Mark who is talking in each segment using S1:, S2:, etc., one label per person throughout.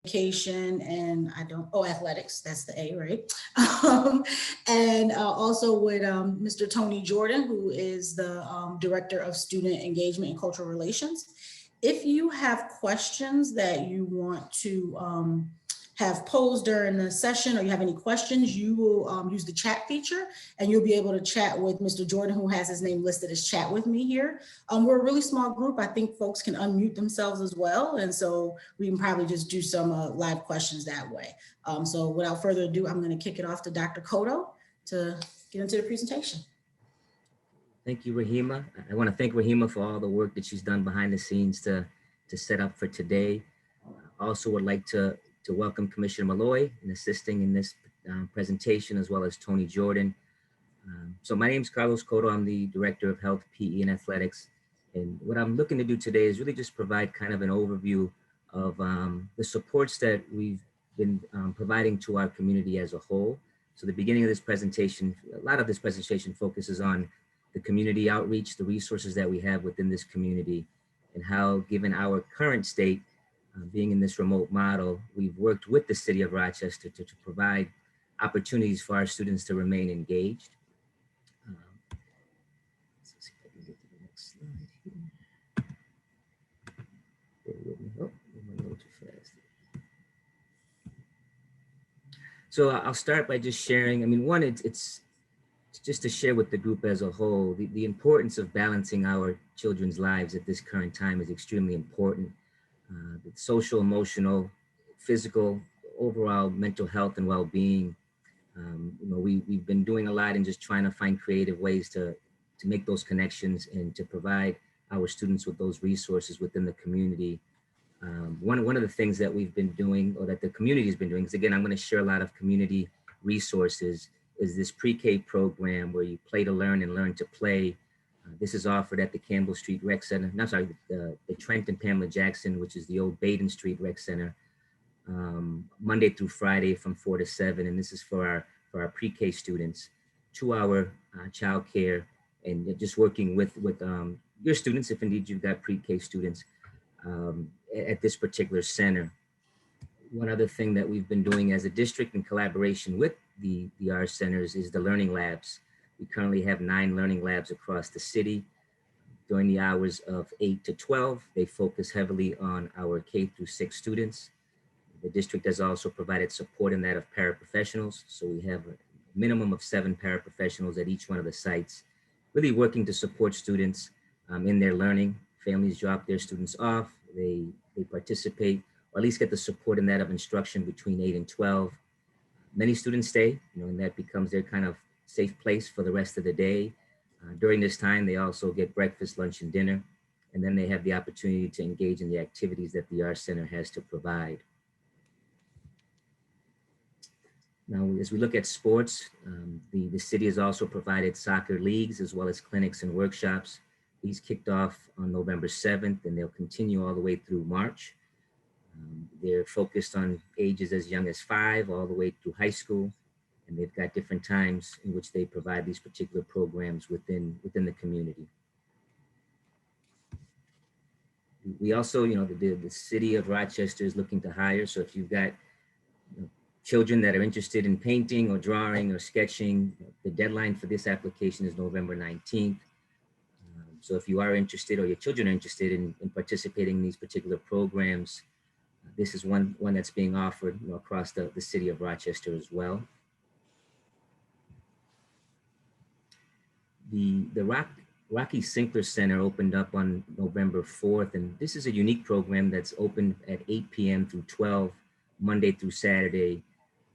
S1: education and athletics, that's the A, right? And also with Mr. Tony Jordan, who is the Director of Student Engagement and Cultural Relations. If you have questions that you want to have posed during the session, or you have any questions, you will use the chat feature and you'll be able to chat with Mr. Jordan, who has his name listed as chat with me here. We're a really small group. I think folks can unmute themselves as well. And so we can probably just do some live questions that way. So without further ado, I'm going to kick it off to Dr. Cotto to get into the presentation.
S2: Thank you, Rahima. I want to thank Rahima for all the work that she's done behind the scenes to set up for today. I also would like to welcome Commissioner Malloy in assisting in this presentation, as well as Tony Jordan. So my name is Carlos Cotto. I'm the Director of Health, PE, and Athletics. And what I'm looking to do today is really just provide kind of an overview of the supports that we've been providing to our community as a whole. So the beginning of this presentation, a lot of this presentation focuses on the community outreach, the resources that we have within this community, and how, given our current state, being in this remote model, we've worked with the city of Rochester to provide opportunities for our students to remain engaged. Let's see if I can get to the next slide here. Oh, I'm a little too fast. So I'll start by just sharing. I mean, one, it's just to share with the group as a whole, the importance of balancing our children's lives at this current time is extremely important. The social, emotional, physical, overall mental health and well-being. We've been doing a lot in just trying to find creative ways to make those connections and to provide our students with those resources within the community. One of the things that we've been doing, or that the community has been doing, because again, I'm going to share a lot of community resources, is this pre-K program where you play to learn and learn to play. This is offered at the Campbell Street Rec Center, the Trent and Pamela Jackson, which is the old Baden Street Rec Center, Monday through Friday from 4 to 7. And this is for our pre-K students, 2-hour childcare, and just working with your students, if indeed you've got pre-K students at this particular center. One other thing that we've been doing as a district in collaboration with the R centers is the learning labs. We currently have 9 learning labs across the city. During the hours of 8 to 12, they focus heavily on our K through 6 students. The district has also provided support in that of paraprofessionals. So we have a minimum of 7 paraprofessionals at each one of the sites, really working to support students in their learning. Families drop their students off, they participate, or at least get the support in that of instruction between 8 and 12. Many students stay, and that becomes their kind of safe place for the rest of the day. During this time, they also get breakfast, lunch, and dinner, and then they have the opportunity to engage in the activities that the Arts Center has to provide. Now, as we look at sports, the city has also provided soccer leagues as well as clinics and workshops. These kicked off on November 7th, and they'll continue all the way through March. They're focused on ages as young as 5 all the way through high school. And they've got different times in which they provide these particular programs within the community. We also, the city of Rochester is looking to hire. So if you've got children that are interested in painting or drawing or sketching, the deadline for this application is November 19th. So if you are interested, or your children are interested in participating in these particular programs, this is one that's being offered across the city of Rochester as well. The Rocky Sinclair Center opened up on November 4th, and this is a unique program that's open at 8 p.m. through 12, Monday through Saturday.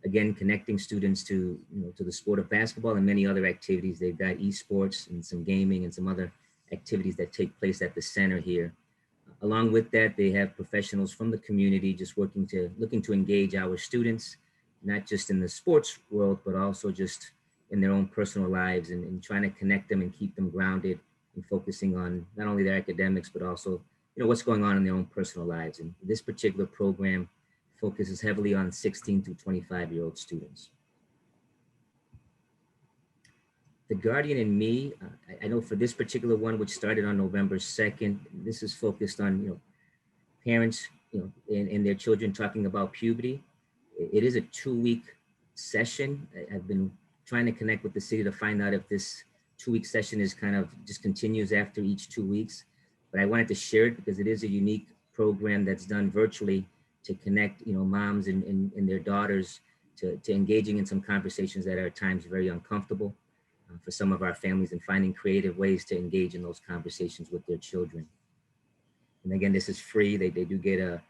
S2: Again, connecting students to the sport of basketball and many other activities. They've got esports and some gaming and some other activities that take place at the center here. Along with that, they have professionals from the community just looking to engage our students, not just in the sports world, but also just in their own personal lives, and trying to connect them and keep them grounded and focusing on not only their academics, but also what's going on in their own personal lives. And this particular program focuses heavily on 16 to 25-year-old students. The Guardian and Me, I know for this particular one, which started on November 2nd, this is focused on parents and their children talking about puberty. It is a 2-week session. I've been trying to connect with the city to find out if this 2-week session is kind of just continues after each 2 weeks. But I wanted to share it because it is a unique program that's done virtually to connect, moms and their daughters to engaging in some conversations that are at times very uncomfortable for some of our families, and finding creative ways to engage in those conversations with their children. And again, this is free. They do get an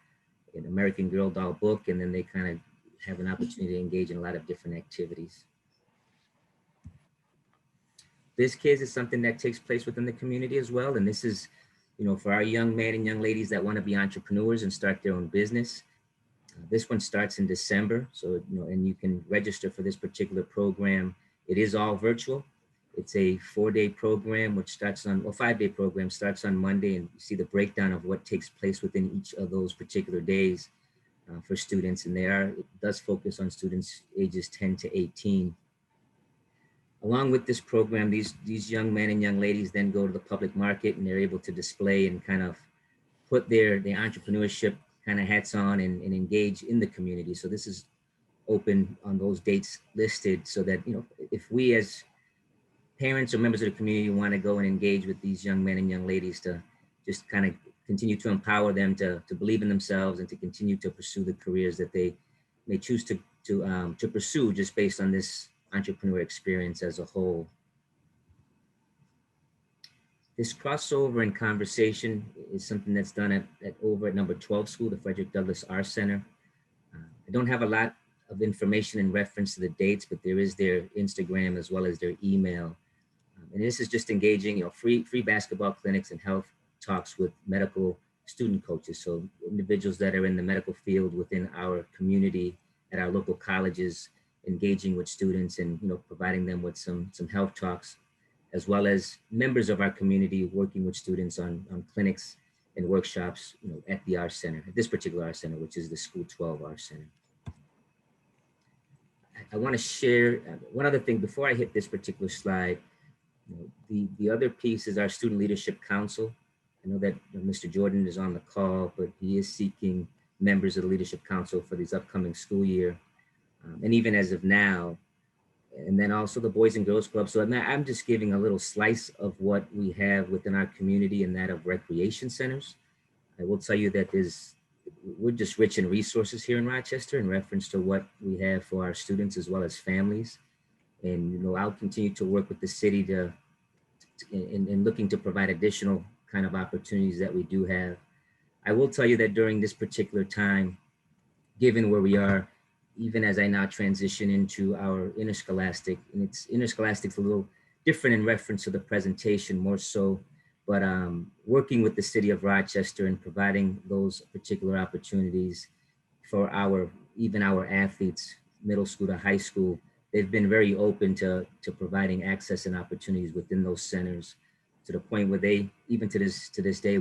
S2: American Girl doll book, and then they kind of have an opportunity to engage in a lot of different activities. This Kids is something that takes place within the community as well. And this is, for our young men and young ladies that want to be entrepreneurs and start their own business. This one starts in December. So, and you can register for this particular program. It is all virtual. It's a 4-day program, which starts on, 5-day program starts on Monday, and you see the breakdown of what takes place within each of those particular days for students. And it does focus on students ages 10 to 18. Along with this program, these young men and young ladies then go to the public market, and they're able to display and kind of put their entrepreneurship kind of hats on and engage in the community. So this is open on those dates listed, so that, if we as parents or members of the community want to go and engage with these young men and young ladies, to just kind of continue to empower them to believe in themselves and to continue to pursue the careers that they may choose to pursue, just based on this entrepreneur experience as a whole. This crossover and conversation is something that's done over at number 12 school, the Frederick Douglass Arts Center. I don't have a lot of information in reference to the dates, but there is their Instagram as well as their email. And this is just engaging, free basketball clinics and health talks with medical student coaches. So individuals that are in the medical field within our community at our local colleges, engaging with students and, providing them with some health talks, as well as members of our community working with students on clinics and workshops, at the Arts Center, at this particular Arts Center, which is the School 12 Arts Center. I want to share one other thing before I hit this particular slide. The other piece is our Student Leadership Council. I know that Mr. Jordan is on the call, but he is seeking members of the Leadership Council for this upcoming school year. And even as of now, and then also the Boys and Girls Club. So I'm just giving a little slice of what we have within our community, and that of recreation centers. I will tell you that we're just rich in resources here in Rochester in reference to what we have for our students as well as families. And, I'll continue to work with the city in looking to provide additional kind of opportunities that we do have. I will tell you that during this particular time, given where we are, even as I now transition into our interscholastic, and interscholastic's a little different in reference to the presentation more so, but working with the city of Rochester and providing those particular opportunities for our athletes, middle school to high school. They've been very open to providing access and opportunities within those centers, to the point where they, even to this day,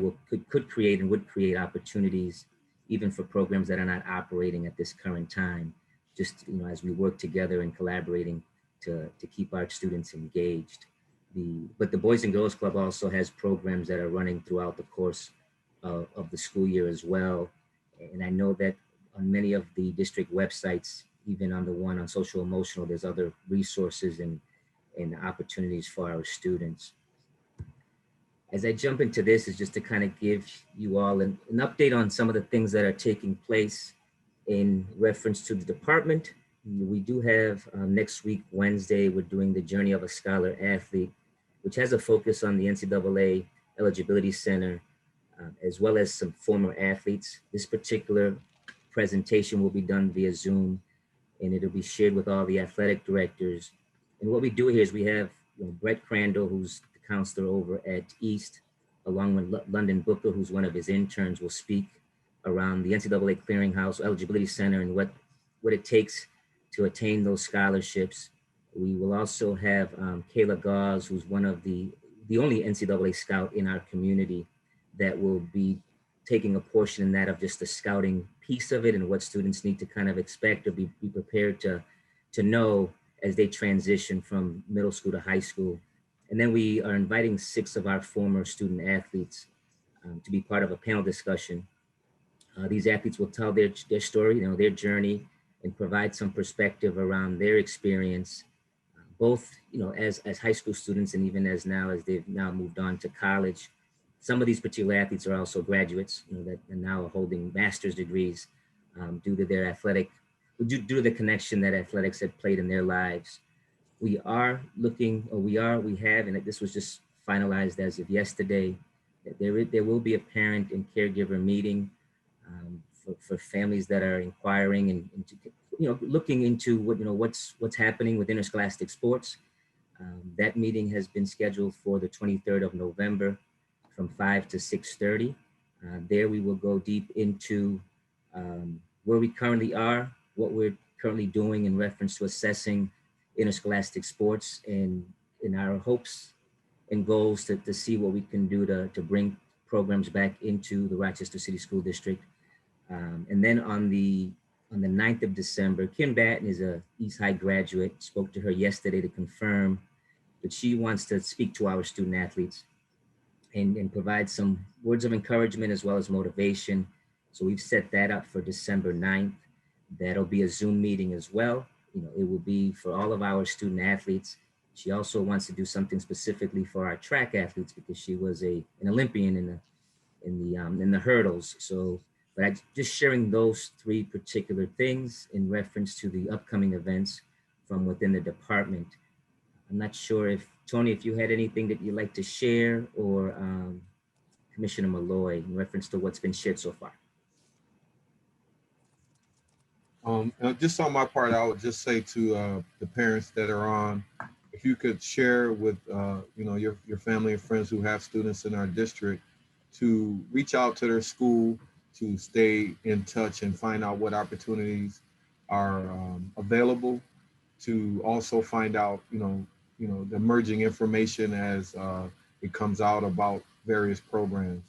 S2: could create and would create opportunities even for programs that are not operating at this current time, just as we work together and collaborating to keep our students engaged. But the Boys and Girls Club also has programs that are running throughout the course of the school year as well. And I know that on many of the district websites, even on the one on social emotional, there's other resources and opportunities for our students. As I jump into this, is just to kind of give you all an update on some of the things that are taking place in reference to the department. We do have next week, Wednesday, we're doing the Journey of a Scholar Athlete, which has a focus on the NCAA Eligibility Center, as well as some former athletes. This particular presentation will be done via Zoom, and it'll be shared with all the athletic directors. And what we do here is we have Brett Crandall, who's the counselor over at East, along with London Booker, who's one of his interns, will speak around the NCAA Clearinghouse Eligibility Center and what it takes to attain those scholarships. We will also have Kayla Gauze, who's one of the only NCAA scout in our community, that will be taking a portion in that of just the scouting piece of it and what students need to kind of expect or be prepared to know as they transition from middle school to high school. And then we are inviting 6 of our former student athletes to be part of a panel discussion These athletes will tell their story, their journey, and provide some perspective around their experience, both, as high school students and even as they've now moved on to college. Some of these particular athletes are also graduates, that are now holding master's degrees due to their due to the connection that athletics have played in their lives. We are looking, or we have, and this was just finalized as of yesterday, that there will be a parent and caregiver meeting for families that are inquiring and looking into what's happening with interscholastic sports. That meeting has been scheduled for the 23rd of November from 5 to 6:30. There we will go deep into where we currently are, what we're currently doing in reference to assessing interscholastic sports, and in our hopes and goals to see what we can do to bring programs back into the Rochester City School District. And then on the 9th of December, Kim Batten is a East High graduate, spoke to her yesterday to confirm that she wants to speak to our student athletes and provide some words of encouragement as well as motivation. So we've set that up for December 9th. That'll be a Zoom meeting as well. It will be for all of our student athletes. She also wants to do something specifically for our track athletes because she was an Olympian in the hurdles. So, but I just sharing those three particular things in reference to the upcoming events from within the department. I'm not sure if, Tony, if you had anything that you'd like to share, or Commissioner Malloy, in reference to what's been shared so far.
S3: Just on my part, I would just say to the parents that are on, if you could share with your family and friends who have students in our district, to reach out to their school, to stay in touch and find out what opportunities are available, to also find out the emerging information as it comes out about various programs.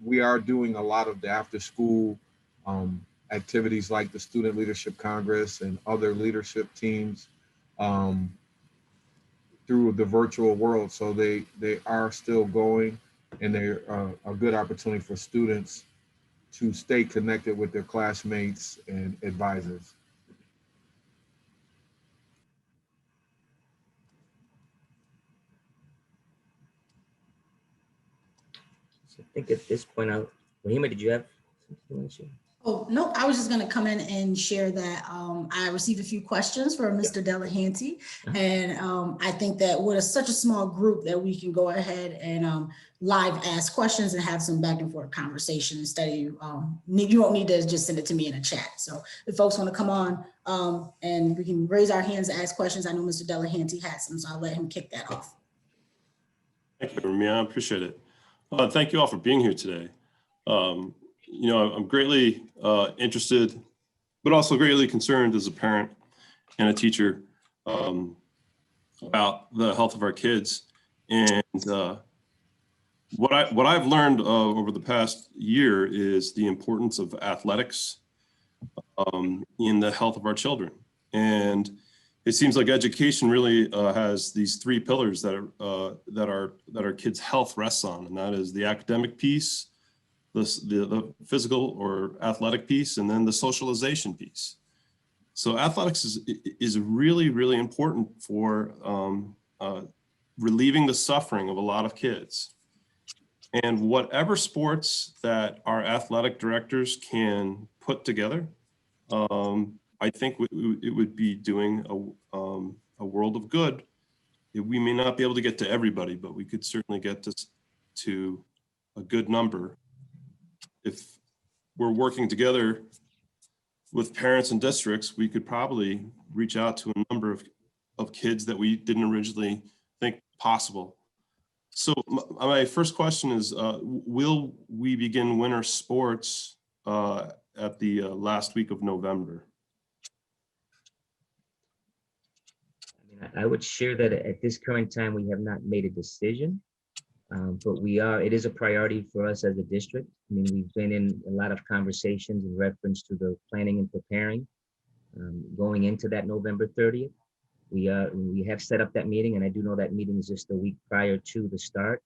S3: We are doing a lot of the after school activities like the Student Leadership Congress and other leadership teams through the virtual world. So they are still going, and they're a good opportunity for students to stay connected with their classmates and advisors.
S2: So I think at this point, Rahima, did you have something you want to share?
S1: Oh, no, I was just going to come in and share that I received a few questions from Mr. Delahanty. And I think that with such a small group that we can go ahead and live ask questions and have some back and forth conversation instead of you won't need to just send it to me in a chat. So if folks want to come on and we can raise our hands and ask questions, I know Mr. Delahanty has some, so I'll let him kick that off.
S4: Thank you, Ramia. I appreciate it. Thank you all for being here today. I'm greatly interested, but also greatly concerned as a parent and a teacher about the health of our kids. And what I've learned over the past year is the importance of athletics in the health of our children. And it seems like education really has these three pillars that our kids' health rests on, and that is the academic piece, the physical or athletic piece, and then the socialization piece. So athletics is really, really important for relieving the suffering of a lot of kids. And whatever sports that our athletic directors can put together, I think it would be doing a world of good. We may not be able to get to everybody, but we could certainly get to a good number if we're working together with parents and districts. We could probably reach out to a number of kids that we didn't originally think possible. So my first question is, will we begin winter sports at the last week of November?
S2: I would share that at this current time, we have not made a decision, but it is a priority for us as a district. I mean, we've been in a lot of conversations in reference to the planning and preparing going into that November 30th. We have set up that meeting, and I do know that meeting is just a week prior to the start.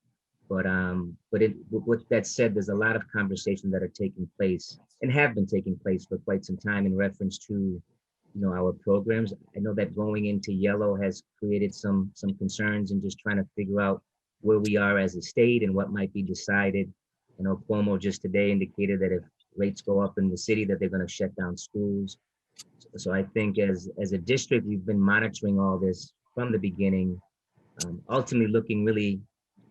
S2: With that said, there's a lot of conversations that are taking place and have been taking place for quite some time in reference to, our programs. I know that going into yellow has created some concerns and just trying to figure out where we are as a state and what might be decided. Cuomo just today indicated that if rates go up in the city, that they're going to shut down schools. So I think as a district, we've been monitoring all this from the beginning, ultimately looking really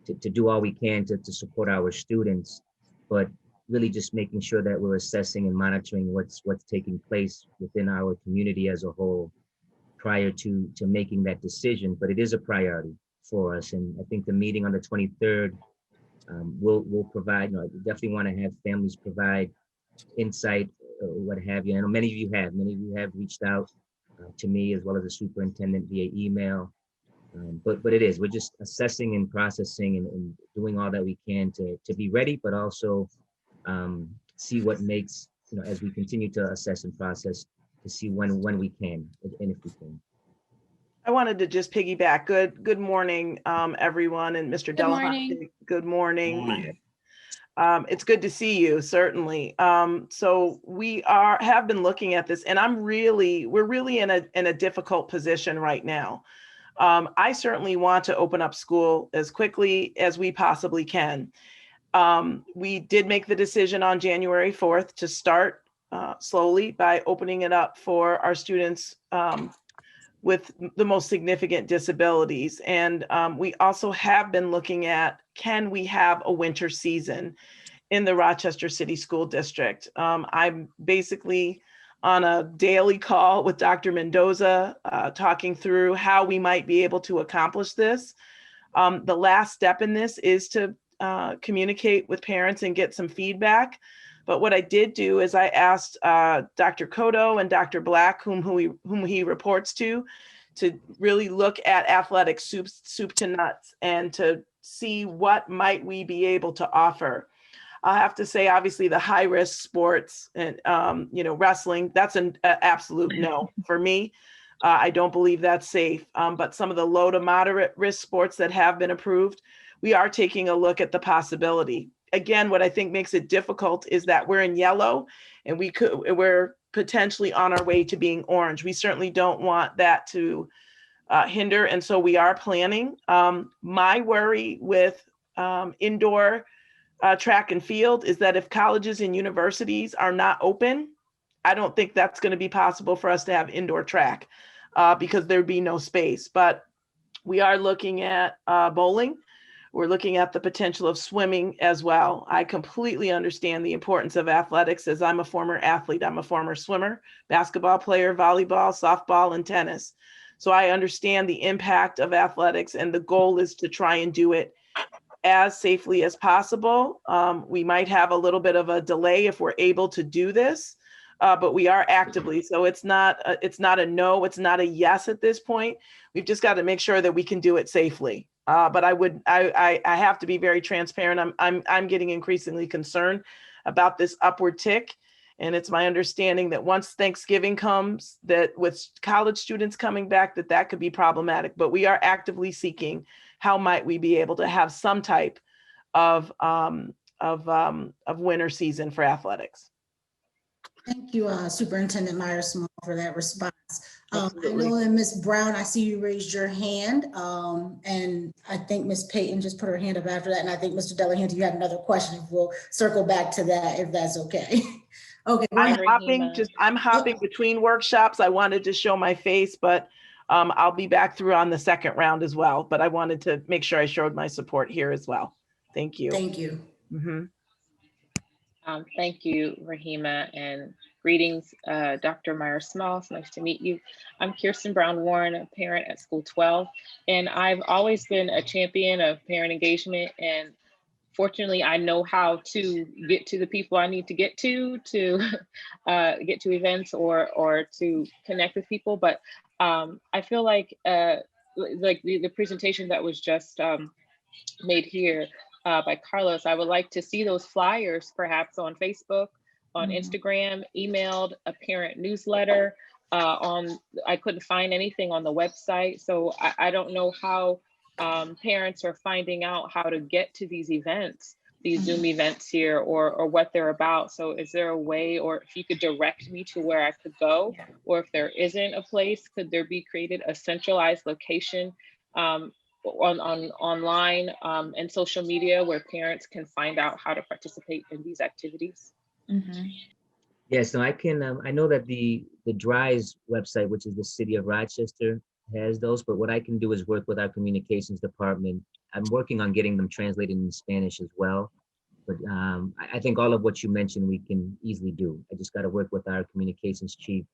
S2: to do all we can to support our students, but really just making sure that we're assessing and monitoring what's taking place within our community as a whole prior to making that decision. But it is a priority for us. And I think the meeting on the 23rd will provide, I definitely want to have families provide insight or what have you. I know many of you have reached out to me as well as the superintendent via email. But we're just assessing and processing and doing all that we can to be ready, but also see what makes, as we continue to assess and process, to see when we can and if we can.
S5: I wanted to just piggyback. Good morning, everyone, and Mr.
S6: Good morning.
S5: Delahunty. Good morning.
S4: Morning.
S5: It's good to see you, certainly. So we have been looking at this, and we're really in a difficult position right now. I certainly want to open up school as quickly as we possibly can. We did make the decision on January 4th to start slowly by opening it up for our students with the most significant disabilities. And we also have been looking at, can we have a winter season in the Rochester City School District? I'm basically on a daily call with Dr. Mendoza, talking through how we might be able to accomplish this. The last step in this is to communicate with parents and get some feedback. But what I did do is I asked Dr. Cotto and Dr. Black, whom he reports to really look at athletic soup to nuts and to see what might we be able to offer. I have to say, obviously, the high risk sports and wrestling, that's an absolute no for me. I don't believe that's safe. But some of the low to moderate risk sports that have been approved, we are taking a look at the possibility. Again, what I think makes it difficult is that we're in yellow and we're potentially on our way to being orange. We certainly don't want that to hinder. And so we are planning. My worry with indoor track and field is that if colleges and universities are not open, I don't think that's going to be possible for us to have indoor track because there'd be no space. But we are looking at bowling. We're looking at the potential of swimming as well. I completely understand the importance of athletics as I'm a former athlete. I'm a former swimmer, basketball player, volleyball, softball, and tennis. So I understand the impact of athletics, and the goal is to try and do it as safely as possible. We might have a little bit of a delay if we're able to do this, but we are actively. So it's not a no, it's not a yes at this point. We've just got to make sure that we can do it safely. But I have to be very transparent. I'm getting increasingly concerned about this upward tick. And it's my understanding that once Thanksgiving comes, that with college students coming back, that could be problematic. But we are actively seeking how might we be able to have some type of winter season for athletics.
S1: Thank you, Superintendent Myers-Small, for that response. I
S5: Absolutely.
S1: know that Ms. Brown, I see you raised your hand, and I think Ms. Payton just put her hand up after that, and I think Mr. Delahanty, you had another question. We'll circle back to that if that's okay. Okay.
S5: I'm hopping between workshops. I wanted to show my face, but I'll be back through on the second round as well. But I wanted to make sure I showed my support here as well. Thank you.
S1: Thank you.
S5: Mm-hmm.
S6: Thank you, Rahima, and greetings, Dr. Myers-Small. It's nice to meet you. I'm Kirsten Brown-Warren, a parent at School 12, and I've always been a champion of parent engagement. And fortunately, I know how to get to the people I need to get to get to events or to connect with people. But I feel like the presentation that was just made here by Carlos, I would like to see those flyers perhaps on Facebook, on Instagram, emailed, a parent newsletter. I couldn't find anything on the website, so I don't know how parents are finding out how to get to these events, these Zoom events here, or what they're about. So is there a way, or if you could direct me to where I could go, or if there isn't a place, could there be created a centralized location online and social media where parents can find out how to participate in these activities?
S2: Yeah, so I can, I know that the DRISE website, which is the City of Rochester, has those, but what I can do is work with our communications department. I'm working on getting them translated in Spanish as well. But I think all of what you mentioned, we can easily do. I just got to work with our communications chief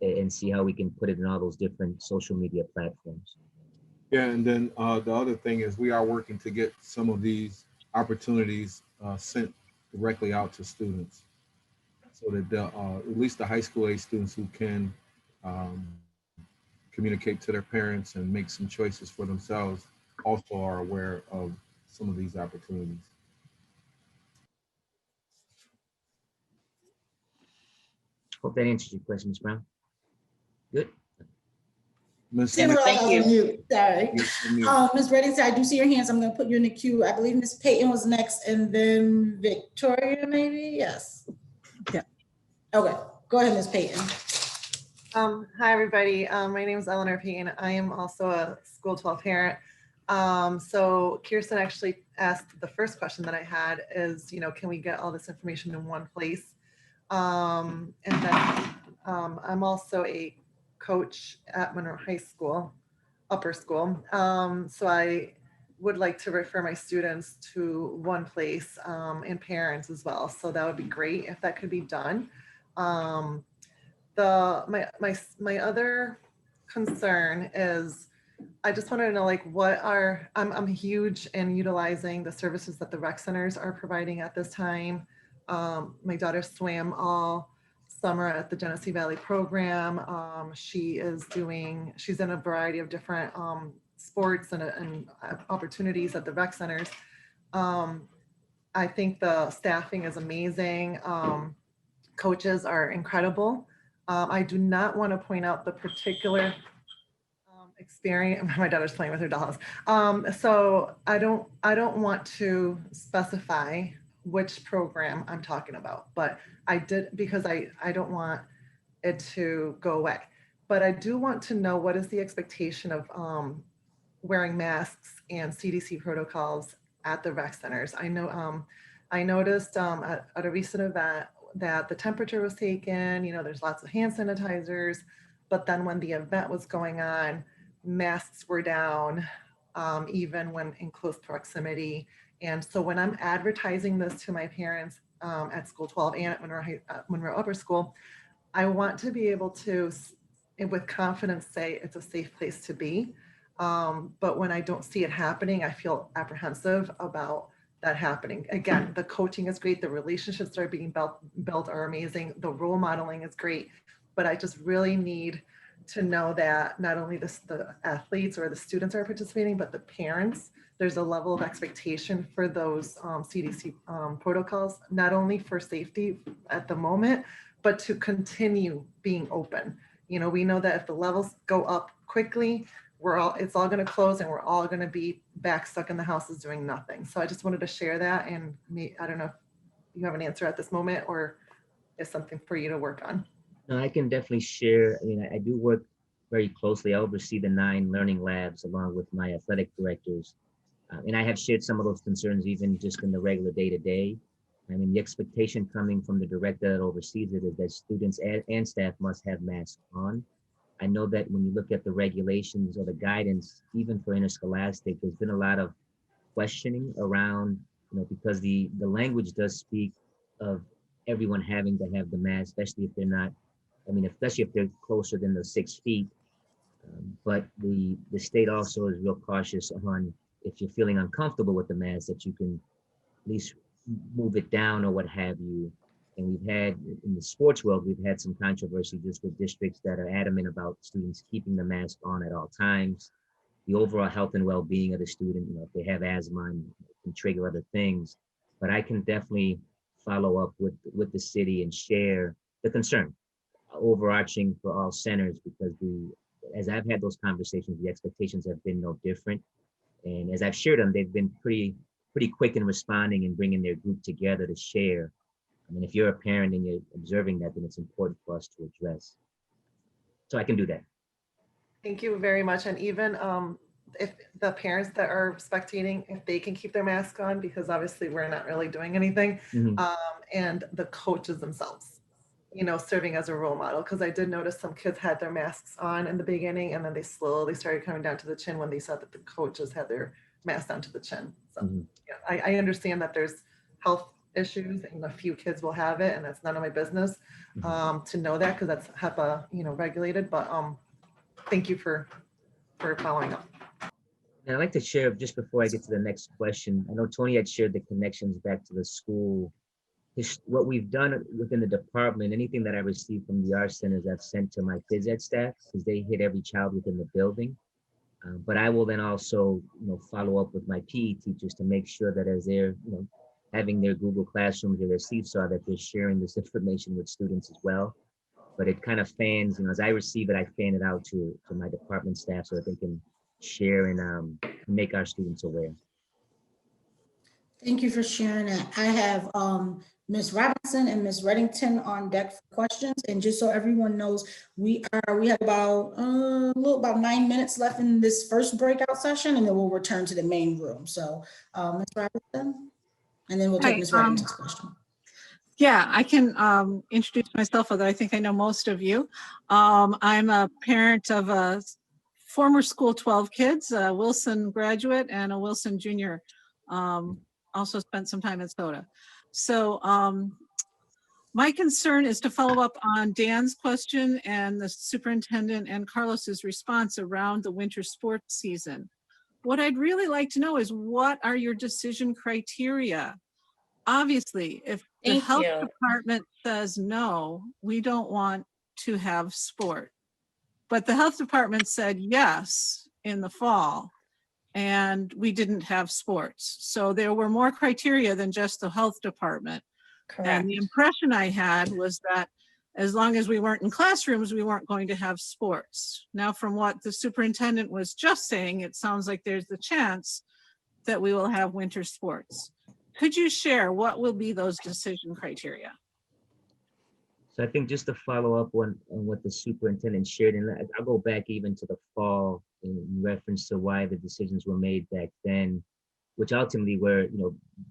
S2: and see how we can put it in all those different social media platforms.
S3: Yeah, and then the other thing is we are working to get some of these opportunities sent directly out to students, so that at least the high school age students who can um, communicate to their parents and make some choices for themselves also are aware of some of these opportunities.
S2: Hope that answers your question, Ms. Brown. Good.
S3: Ms.
S1: Didn't realize
S6: Thank
S1: I was
S6: you.
S1: on mute. Sorry. Ms. Reddington, I do see your hands. I'm going to put you in the queue. I believe Ms. Payton was next, and then Victoria, maybe? Yes.
S7: Yeah.
S1: Okay. Go ahead, Ms. Payton.
S7: Hi, everybody. My name is Eleanor Payne. I am also a School 12 parent. So Kirsten actually asked the first question that I had is, can we get all this information in one place? And then I'm also a coach at Monroe High School, upper school. So I would like to refer my students to one place and parents as well. So that would be great if that could be done. My other concern is I just wanted to know, like, I'm huge in utilizing the services that the rec centers are providing at this time. My daughter swam all summer at the Genesee Valley program. She's in a variety of different sports and opportunities at the rec centers. I think the staffing is amazing. Coaches are incredible. I do not want to point out the particular experience. My daughter's playing with her dolls. So I don't want to specify which program I'm talking about, but I did, because I don't want it to go away. But I do want to know, what is the expectation of wearing masks and CDC protocols at the rec centers? I know I noticed at a recent event that the temperature was taken, there's lots of hand sanitizers, but then when the event was going on, masks were down, even when in close proximity. And so when I'm advertising this to my parents at School 12 and at Monroe Upper School, I want to be able to, with confidence, say it's a safe place to be. But when I don't see it happening, I feel apprehensive about that happening. Again, the coaching is great. The relationships that are being built are amazing. The role modeling is great, but I just really need to know that not only the athletes or the students are participating, but the parents, there's a level of expectation for those CDC protocols, not only for safety at the moment, but to continue being open. We know that if the levels go up quickly, it's all going to close and we're all going to be back stuck in the houses doing nothing. So I just wanted to share that, and I don't know if you have an answer at this moment or is something for you to work on.
S2: No, I can definitely share. I mean, I do work very closely. I oversee the 9 learning labs along with my athletic directors. And I have shared some of those concerns even just in the regular day-to-day. I mean, the expectation coming from the director that oversees it is that students and staff must have masks on. I know that when you look at the regulations or the guidance, even for interscholastic, there's been a lot of questioning around, because the language does speak of everyone having to have the mask, especially if they're not, especially if they're closer than the 6 feet. But the state also is real cautious on, if you're feeling uncomfortable with the mask, that you can at least move it down or what have you. And we've had, in the sports world, we've had some controversy just with districts that are adamant about students keeping the mask on at all times. The overall health and well-being of the student, if they have asthma, and can trigger other things. But I can definitely follow up with the city and share the concern, overarching for all centers, because as I've had those conversations, the expectations have been no different. And as I've shared them, they've been pretty quick in responding and bringing their group together to share. I mean, if you're a parent and you're observing that, then it's important for us to address. So I can do that.
S7: Thank you very much. And even if the parents that are spectating, if they can keep their mask on, because obviously we're not really doing anything,
S2: Mhm.
S7: and the coaches themselves, you know, serving as a role model. Because I did notice some kids had their masks on in the beginning, and then they slowly started coming down to the chin when they saw that the coaches had their mask down to the chin. So
S2: Mhm.
S7: yeah, I understand that there's health issues and a few kids will have it, and that's none of my business to know that, because that's HEPA, you know, regulated. But thank you for following up.
S2: And I'd like to share, just before I get to the next question, I know Tony had shared the connections back to the school. What we've done within the department, anything that I received from the art centers, I've sent to my phys ed staff, because they hit every child within the building. But I will then also, follow up with my PE teachers to make sure that as they're, having their Google Classrooms or their Seesaw, that they're sharing this information with students as well. But it kind of fans, as I receive it, I fan it out to my department staff so that they can share and make our students aware.
S1: Thank you for sharing that. I have Ms. Robinson and Ms. Reddington on deck for questions. And just so everyone knows, we have about about 9 minutes left in this first breakout session, and then we'll return to the main room. So Ms. Robinson, and then we'll take Ms. Reddington's question.
S8: Yeah, I can introduce myself, although I think I know most of you. I'm a parent of a former school 12 kids, a Wilson graduate and a Wilson junior. Also spent some time at SOTA. So my concern is to follow up on Dan's question and the superintendent and Carlos's response around the winter sports season. What I'd really like to know is, what are your decision criteria? Obviously, if the health department says no, we don't want to have sport. But the health department said yes in the fall, and we didn't have sports. So there were more criteria than just the health department.
S9: Correct.
S8: And the impression I had was that as long as we weren't in classrooms, we weren't going to have sports. Now, from what the superintendent was just saying, it sounds like there's the chance that we will have winter sports. Could you share what will be those decision criteria?
S2: So I think just to follow up on what the superintendent shared, and I'll go back even to the fall in reference to why the decisions were made back then, which ultimately were,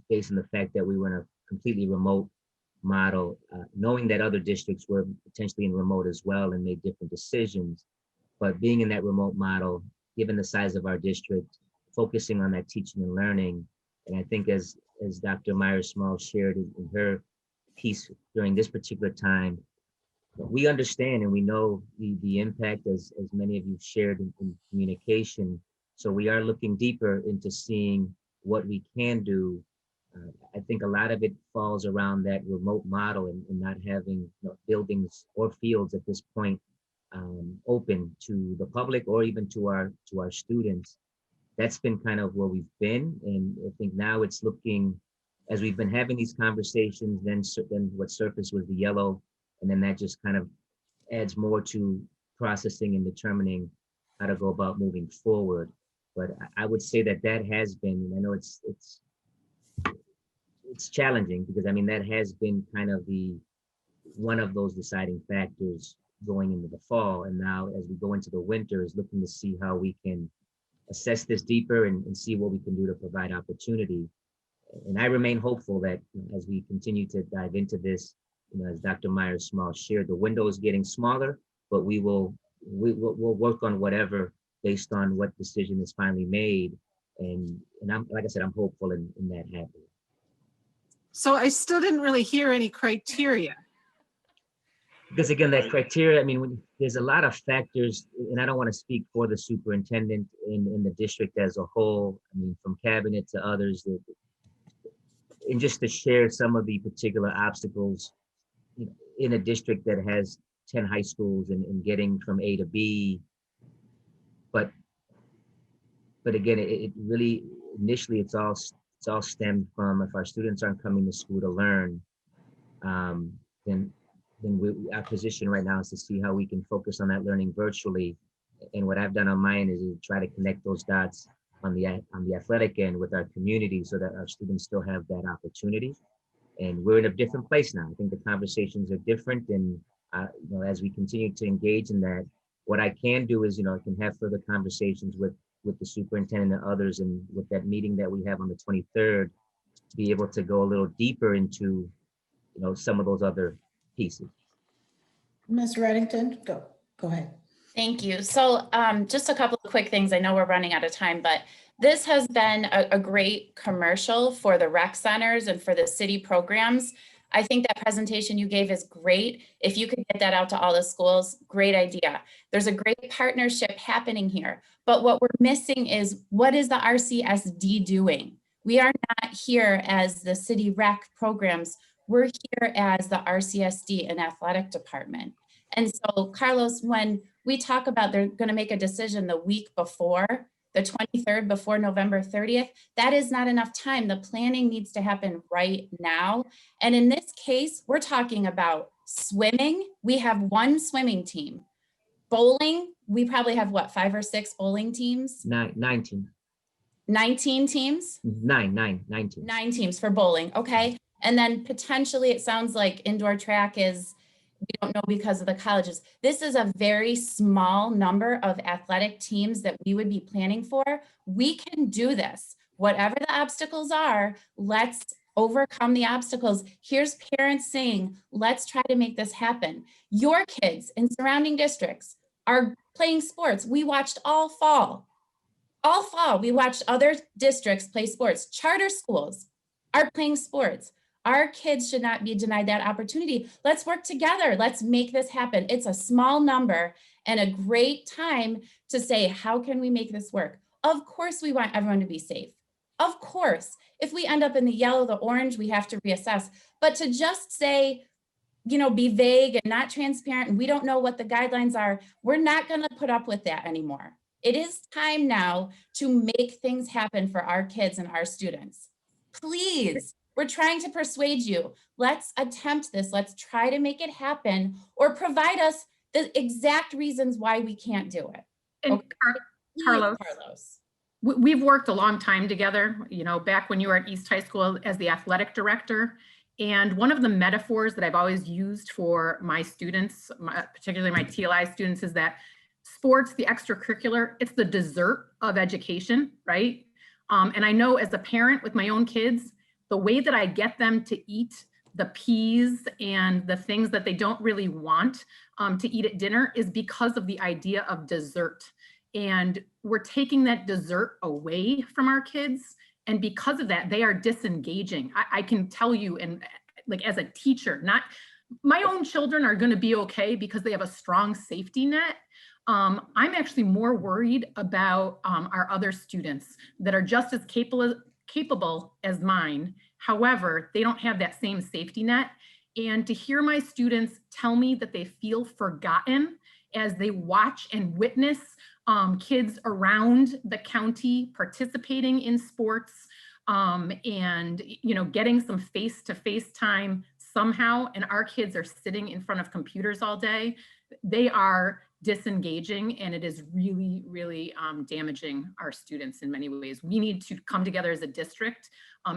S2: based on the fact that we were in a completely remote model, knowing that other districts were potentially in remote as well and made different decisions. But being in that remote model, given the size of our district, focusing on that teaching and learning, and I think as Dr. Myers-Small shared in her piece during this particular time, we understand and we know the impact, as many of you shared in communication. So we are looking deeper into seeing what we can do. I think a lot of it falls around that remote model and not having buildings or fields at this point open to the public or even to our students. That's been kind of where we've been. And I think now it's looking, as we've been having these conversations, then what surfaced was the yellow. And then that just kind of adds more to processing and determining how to go about moving forward. But I would say that has been, and I know it's challenging, because I mean, that has been kind of one of those deciding factors going into the fall. And now as we go into the winter, is looking to see how we can assess this deeper and see what we can do to provide opportunity. And I remain hopeful that as we continue to dive into this, as Dr. Myers-Small shared, the window is getting smaller, but we'll work on whatever based on what decision is finally made. And I'm, like I said, I'm hopeful in that happening.
S8: So I still didn't really hear any criteria.
S2: Because again, that criteria, I mean, there's a lot of factors, and I don't want to speak for the superintendent in the district as a whole. I mean, from cabinet to others, and just to share some of the particular obstacles in a district that has 10 high schools and getting from A to B. But again, it really, initially, it's all stemmed from, if our students aren't coming to school to learn, then our position right now is to see how we can focus on that learning virtually. And what I've done on mine is to try to connect those dots on the athletic end with our community so that our students still have that opportunity. And we're in a different place now. I think the conversations are different, and as we continue to engage in that, what I can do is, I can have further conversations with the superintendent and others, and with that meeting that we have on the 23rd, to be able to go a little deeper into, some of those other pieces.
S1: Ms. Reddington, go ahead.
S9: Thank you. So just a couple of quick things. I know we're running out of time, but this has been a great commercial for the rec centers and for the city programs. I think that presentation you gave is great. If you could get that out to all the schools, great idea. There's a great partnership happening here, but what we're missing is, what is the RCSD doing? We are not here as the city rec programs. We're here as the RCSD and athletic department. And so, Carlos, when we talk about they're going to make a decision the week before, the 23rd, before November 30th, that is not enough time. The planning needs to happen right now. And in this case, we're talking about swimming. We have one swimming team. Bowling, we probably have what, 5 or 6 bowling teams?
S2: 19.
S9: 19 teams?
S2: 19.
S9: 9 teams for bowling, okay. And then potentially it sounds like indoor track is, we don't know because of the colleges. This is a very small number of athletic teams that we would be planning for. We can do this. Whatever the obstacles are, let's overcome the obstacles. Here's parents saying, let's try to make this happen. Your kids in surrounding districts are playing sports. We watched all fall. We watched other districts play sports. Charter schools are playing sports. Our kids should not be denied that opportunity. Let's work together. Let's make this happen. It's a small number and a great time to say, how can we make this work? Of course, we want everyone to be safe. Of course, if we end up in the yellow, the orange, we have to reassess. But to just say, be vague and not transparent, and we don't know what the guidelines are, we're not going to put up with that anymore. It is time now to make things happen for our kids and our students. Please. We're trying to persuade you. Let's attempt this. Let's try to make it happen, or provide us the exact reasons why we can't do it.
S10: And
S9: Okay.
S10: Carlos, we've worked a long time together, back when you were at East High School as the athletic director. And one of the metaphors that I've always used for my students, particularly my TLI students, is that sports, the extracurricular, it's the dessert of education, right? And I know as a parent with my own kids, the way that I get them to eat the peas and the things that they don't really want to eat at dinner is because of the idea of dessert. And we're taking that dessert away from our kids. And because of that, they are disengaging. I can tell you, and like as a teacher, not my own children are going to be okay because they have a strong safety net. I'm actually more worried about our other students that are just as capable as mine. However, they don't have that same safety net. And to hear my students tell me that they feel forgotten as they watch and witness kids around the county participating in sports and getting some face-to-face time somehow, and our kids are sitting in front of computers all day, they are disengaging, and it is really, really damaging our students in many ways. We need to come together as a district,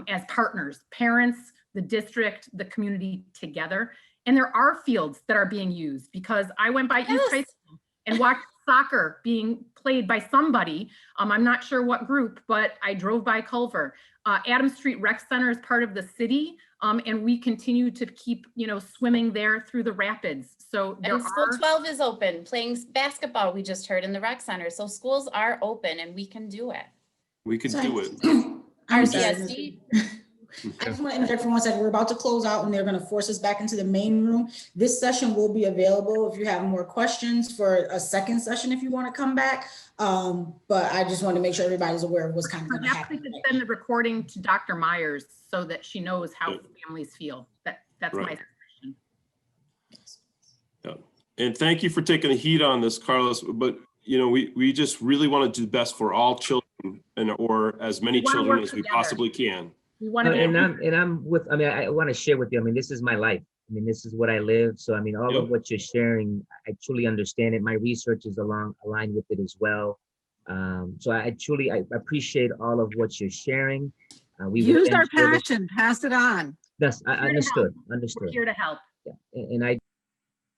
S10: as partners, parents, the district, the community together. And there are fields that are being used, because I went by East High School and watched soccer being played by somebody. I'm not sure what group, but I drove by Culver. Adams Street Rec Center is part of the city. And we continue to keep, swimming there through the rapids. So
S9: and school 12 is open, playing basketball, we just heard, in the rec center. So schools are open and we can do it.
S4: We can do it.
S9: RCSD.
S1: I just want to interject for 1 second. We're about to close out and they're going to force us back into the main room. This session will be available if you have more questions for a second session if you want to come back. But I just want to make sure everybody's aware of what's kind of going to
S10: perhaps we
S1: happen.
S10: could send the recording to Dr. Myers so that she knows how families feel. That's
S4: Right.
S10: my suggestion.
S4: Yeah. And thank you for taking the heat on this, Carlos. But we just really want to do the best for all children, or as many
S10: We wanna
S4: children
S10: work
S4: as we
S10: together.
S4: possibly can.
S10: We want to be
S2: I want to share with you. This is my life. This is what I live. So, all
S4: Yep.
S2: of what you're sharing, I truly understand it. My research is aligned with it as well. So I truly, I appreciate all of what you're sharing. We will
S8: Use
S2: end
S8: our
S2: here.
S8: passion, pass it on.
S2: Yes, I
S10: Here to help.
S2: understood,
S10: We're
S2: understood.
S10: here to help.
S2: Yeah. And I